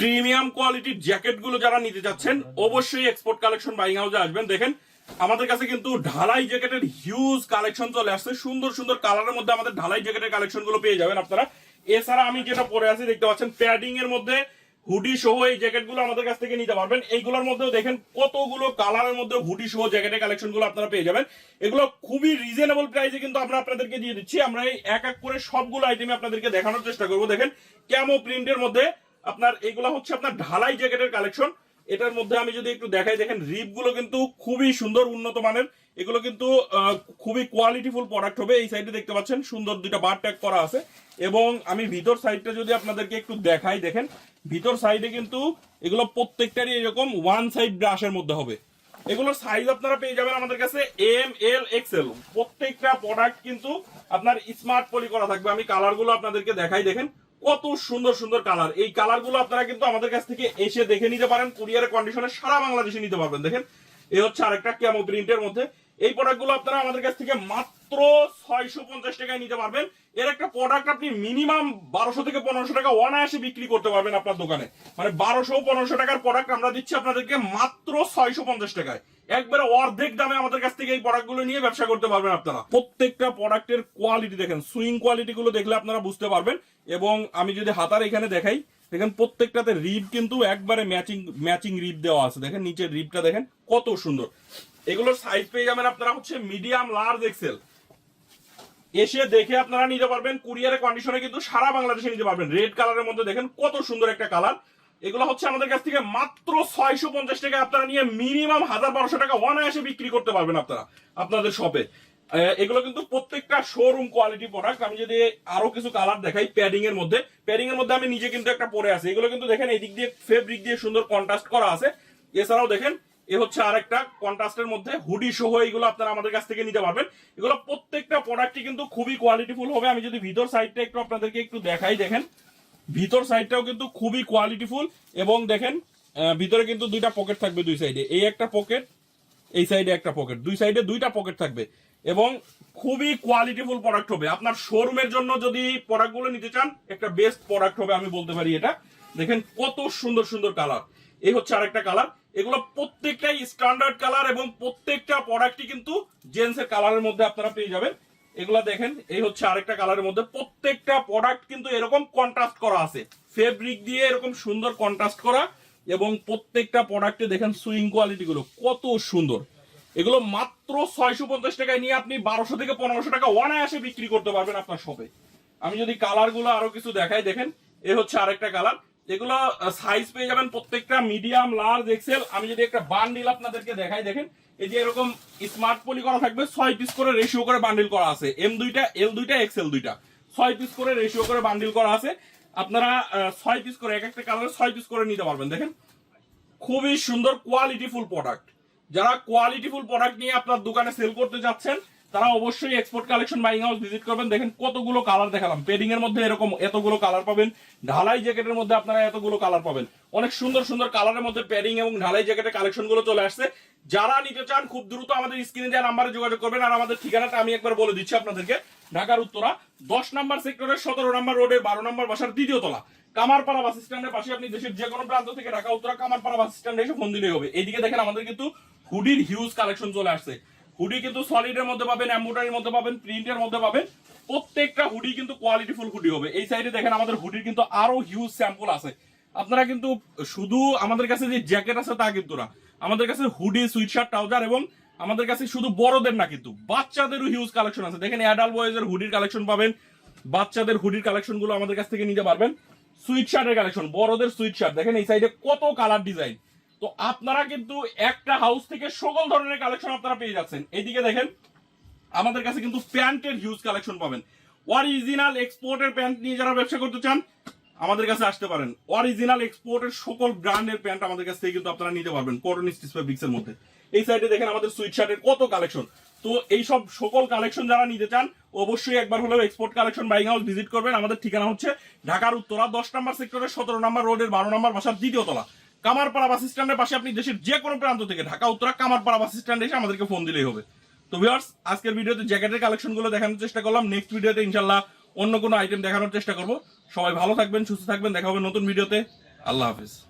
Premium কোয়ালিটির jacket গুলো যারা নিতে যাচ্ছেন অবশ্যই এক্সপোর্ট কালেকশন বাইং হাউসে আসবেন। দেখেন আমাদের কাছে কিন্তু ঢালাই জ্যাকেটের হিউজ কালেকশন চলে আসছে, সুন্দর সুন্দর কালারের মধ্যে আমাদের ঢালাই জ্যাকেটের কালেকশন গুলো পেয়ে যাবেন আপনারা। এছাড়া আমি যেটা পরে আছি দেখতে পাচ্ছেন প্যাডিং এর মধ্যে হুডি সহ এই জ্যাকেট গুলো আমাদের কাছ থেকে নিতে পারবেন। এইগুলোর মধ্যেও দেখেন কতগুলো কালারের মধ্যে হুডি সহ জ্যাকেটের কালেকশন গুলো আপনারা পেয়ে যাবেন। এগুলো খুবই রিজনেবল প্রাইসে কিন্তু আমরা আপনাদেরকে দিয়ে দিচ্ছি। আমরা এই এক এক করে সবগুলো আইটেম আপনাদেরকে দেখানোর চেষ্টা করবো। দেখেন ক্যামো প্রিন্টের মধ্যে আপনার এগুলো হচ্ছে আপনার ঢালাই জ্যাকেটের কালেকশন। এটার মধ্যে আমি যদি একটু দেখাই, দেখেন রিপ গুলো কিন্তু খুবই সুন্দর, উন্নত মানের। এগুলো কিন্তু খুবই কোয়ালিটিফুল প্রোডাক্ট হবে। এই সাইডে দেখতে পাচ্ছেন সুন্দর দুইটা বার ট্যাগ করা আছে। এবং আমি ভিতর সাইডটা যদি আপনাদেরকে একটু দেখাই, দেখেন ভিতর সাইডে কিন্তু এগুলো প্রত্যেকটারই এরকম ওয়ান সাইড ব্রাশের মধ্যে হবে। এগুলোর সাইজ আপনারা পেয়ে যাবেন আমাদের কাছে এম, এল, এক্সেল। প্রত্যেকটা প্রোডাক্ট কিন্তু আপনার স্মার্ট পলি করা থাকবে। আমি কালার গুলো আপনাদেরকে দেখাই, দেখেন কত সুন্দর সুন্দর কালার। এই কালার গুলো আপনারা কিন্তু আমাদের কাছ থেকে এসে দেখে নিতে পারেন, কুরিয়ারের কন্ডিশনে সারা বাংলাদেশে নিতে পারবেন। দেখেন এই হচ্ছে আরেকটা ক্যামো প্রিন্টের মধ্যে। এই প্রোডাক্ট গুলো আপনারা আমাদের কাছ থেকে মাত্র 650 টাকায় নিতে পারবেন। এর একটা প্রোডাক্ট আপনি মিনিমাম 1200 থেকে 1500 টাকা অনায়াসে বিক্রি করতে পারবেন আপনার দোকানে। মানে 1200-1500 টাকার প্রোডাক্ট আমরা দিচ্ছি আপনাদেরকে মাত্র 650 টাকায়। একবারে অর্ধেক দামে আমাদের কাছ থেকে এই প্রোডাক্ট গুলো নিয়ে ব্যবসা করতে পারবেন আপনারা। প্রত্যেকটা প্রোডাক্টের কোয়ালিটি দেখেন, সুইং কোয়ালিটি গুলো দেখলে আপনারা বুঝতে পারবেন। এবং আমি যদি হাতার এখানে দেখাই, দেখেন প্রত্যেকটাতে রিপ কিন্তু একবারে ম্যাচিং রিপ দেওয়া আছে। দেখেন নিচের রিপটা দেখেন কত সুন্দর। এগুলোর সাইজ পেয়ে যাবেন আপনারা হচ্ছে মিডিয়াম, লার্জ, এক্সেল। এসে দেখে আপনারা নিতে পারবেন। কুরিয়ারের কন্ডিশনে কিন্তু সারা বাংলাদেশে নিতে পারবেন। রেড কালারের মধ্যে দেখেন কত সুন্দর একটা কালার। এগুলো হচ্ছে আমাদের কাছ থেকে মাত্র 650 টাকা আপনারা নিয়ে মিনিমাম 1000-1200 টাকা অনায়াসে বিক্রি করতে পারবেন আপনারা আপনাদের শপে। এগুলো কিন্তু প্রত্যেকটা শোরুম কোয়ালিটি প্রোডাক্ট। আমি যদি আরো কিছু কালার দেখাই, প্যাডিং এর মধ্যে আমি নিজে কিন্তু একটা পরে আছি। এগুলো কিন্তু দেখেন এই দিক দিয়ে ফেব্রিক দিয়ে সুন্দর কন্ট্রাস্ট করা আছে। এছাড়াও দেখেন এ হচ্ছে আরেকটা কন্ট্রাস্টের মধ্যে হুডি সহ। এগুলো আপনারা আমাদের কাছ থেকে নিতে পারবেন। এগুলো প্রত্যেকটা প্রোডাক্টই কিন্তু খুবই কোয়ালিটিফুল হবে। আমি যদি ভিতর সাইডটা একটু আপনাদেরকে একটু দেখাই, দেখেন ভিতর সাইডটাও কিন্তু খুবই কোয়ালিটিফুল। এবং দেখেন ভিতরে কিন্তু দুইটা পকেট থাকবে দুই সাইডে। এই একটা পকেট, এই সাইডে একটা পকেট, দুই সাইডে দুইটা পকেট থাকবে। এবং খুবই কোয়ালিটিফুল প্রোডাক্ট হবে। আপনার শোরুমের জন্য যদি প্রোডাক্ট গুলো নিতে চান, একটা বেস্ট প্রোডাক্ট হবে আমি বলতে পারি এটা। দেখেন কত সুন্দর সুন্দর কালার। এই হচ্ছে আরেকটা কালার। এগুলো প্রত্যেকটাই স্ট্যান্ডার্ড কালার এবং প্রত্যেকটা প্রোডাক্টই কিন্তু জেন্টস এর কালারের মধ্যে আপনারা পেয়ে যাবেন। এগুলা দেখেন এই হচ্ছে আরেকটা কালারের মধ্যে। প্রত্যেকটা প্রোডাক্ট কিন্তু এরকম কন্ট্রাস্ট করা আছে, ফেব্রিক দিয়ে এরকম সুন্দর কন্ট্রাস্ট করা। এবং প্রত্যেকটা প্রোডাক্টে দেখেন সুইং কোয়ালিটি গুলো কত সুন্দর। এগুলো মাত্র 650 টাকায় নিয়ে আপনি 1200 থেকে 1500 টাকা অনায়াসে বিক্রি করতে পারবেন আপনার শপে। আমি যদি কালার গুলো আরো কিছু দেখাই, দেখেন এ হচ্ছে আরেকটা কালার। এগুলো সাইজ পেয়ে যাবেন প্রত্যেকটা মিডিয়াম, লার্জ, এক্সেল। আমি যদি একটা বান্ডিল আপনাদেরকে দেখাই, দেখেন এই যে এরকম স্মার্ট পলি করা থাকবে, 6 পিস করে রেশিও করে বান্ডিল করা আছে। এম দুইটা, এল দুইটা, এক্সেল দুইটা, 6 পিস করে রেশিও করে বান্ডিল করা আছে। আপনারা 6 পিস করে এক একটা কালারে 6 পিস করে নিতে পারবেন। দেখেন খুবই সুন্দর কোয়ালিটিফুল প্রোডাক্ট। যারা কোয়ালিটিফুল প্রোডাক্ট নিয়ে আপনার দোকানে সেল করতে যাচ্ছেন তারা অবশ্যই export collection buying house visit করবেন। দেখেন কতগুলো কালার দেখালাম। পেডিং এর মধ্যে এরকম এতগুলো কালার পাবেন, ঢালাই জ্যাকেটের মধ্যে আপনারা এতগুলো কালার পাবেন। অনেক সুন্দর সুন্দর কালারের মধ্যে পেডিং এবং ঢালাই জ্যাকেটের কালেকশন গুলো চলে আসছে। যারা নিতে চান খুব দ্রুত আমাদের স্ক্রিনে দেওয়া নাম্বারে যোগাযোগ করবেন। আর আমাদের ঠিকানাটা আমি একবার বলে দিচ্ছি আপনাদেরকে। ঢাকার উত্তরা 10 নম্বর সেক্টরের 17 নম্বর রোডের 12 নম্বর বাসার দ্বিতীয় তলা, কামারপাড়া বাস স্ট্যান্ডের পাশে। আপনি দেশের যে কোনো প্রান্ত থেকে ঢাকা উত্তরা কামারপাড়া বাস স্ট্যান্ডে এসে ফোন দিলেই হবে। এইদিকে দেখেন আমাদের কিন্তু হুডির হিউজ কালেকশন চলে আসছে। হুডি কিন্তু সলিডের মধ্যে পাবেন, এমব্রয়ডারির মধ্যে পাবেন, প্রিন্টের মধ্যে পাবেন। প্রত্যেকটা হুডি কিন্তু কোয়ালিটিফুল হুডি হবে। এই সাইডে দেখেন আমাদের হুডির কিন্তু আরো হিউজ স্যাম্পল আছে। আপনারা কিন্তু শুধু আমাদের কাছে যে জ্যাকেট আছে তা কিন্তু না, আমাদের কাছে হুডি, সুইটশার্ট, ট্রাউজার এবং আমাদের কাছে শুধু বড়দের না কিন্তু বাচ্চাদেরও হিউজ কালেকশন আছে। দেখেন অ্যাডাল্ট বয়েজের হুডির কালেকশন পাবেন, বাচ্চাদের হুডির কালেকশন গুলো আমাদের কাছ থেকে নিতে পারবেন। সুইটশার্টের কালেকশন, বড়দের সুইটশার্ট দেখেন এই সাইডে কত কালার ডিজাইন। তো আপনারা কিন্তু একটা হাউস থেকে সকল ধরনের কালেকশন আপনারা পেয়ে যাচ্ছেন। এইদিকে দেখেন আমাদের কাছে কিন্তু প্যান্টের হিউজ কালেকশন পাবেন। অরিজিনাল এক্সপোর্টের প্যান্ট নিয়ে যারা ব্যবসা করতে চান আমাদের কাছে আসতে পারেন। অরিজিনাল এক্সপোর্টের সকল ব্র্যান্ডের প্যান্ট আমাদের কাছ থেকে কিন্তু আপনারা নিতে পারবেন কটন স্টিচ ফেব্রিক্স এর মধ্যে। এই সাইডে দেখেন আমাদের সুইটশার্টের কত কালেকশন। তো এই সব সকল কালেকশন যারা নিতে চান অবশ্যই একবার হলেও export collection buying house visit করবেন। আমাদের ঠিকানা হচ্ছে ঢাকার উত্তরা 10 নম্বর সেক্টরের 17 নম্বর রোডের 12 নম্বর বাসার দ্বিতীয় তলা, কামারপাড়া বাস স্ট্যান্ডের পাশে। আপনি দেশের যে কোনো প্রান্ত থেকে ঢাকা উত্তরা কামারপাড়া বাস স্ট্যান্ডে এসে আমাদেরকে ফোন দিলেই হবে। তো ভিউয়ার্স আজকের ভিডিওতে জ্যাকেটের কালেকশন গুলো দেখানোর চেষ্টা করলাম। নেক্সট ভিডিওতে ইনশাল্লাহ অন্য কোনো আইটেম দেখানোর চেষ্টা করবো। সবাই ভালো থাকবেন, সুস্থ থাকবেন। দেখা হবে নতুন ভিডিওতে। আল্লাহ হাফিজ।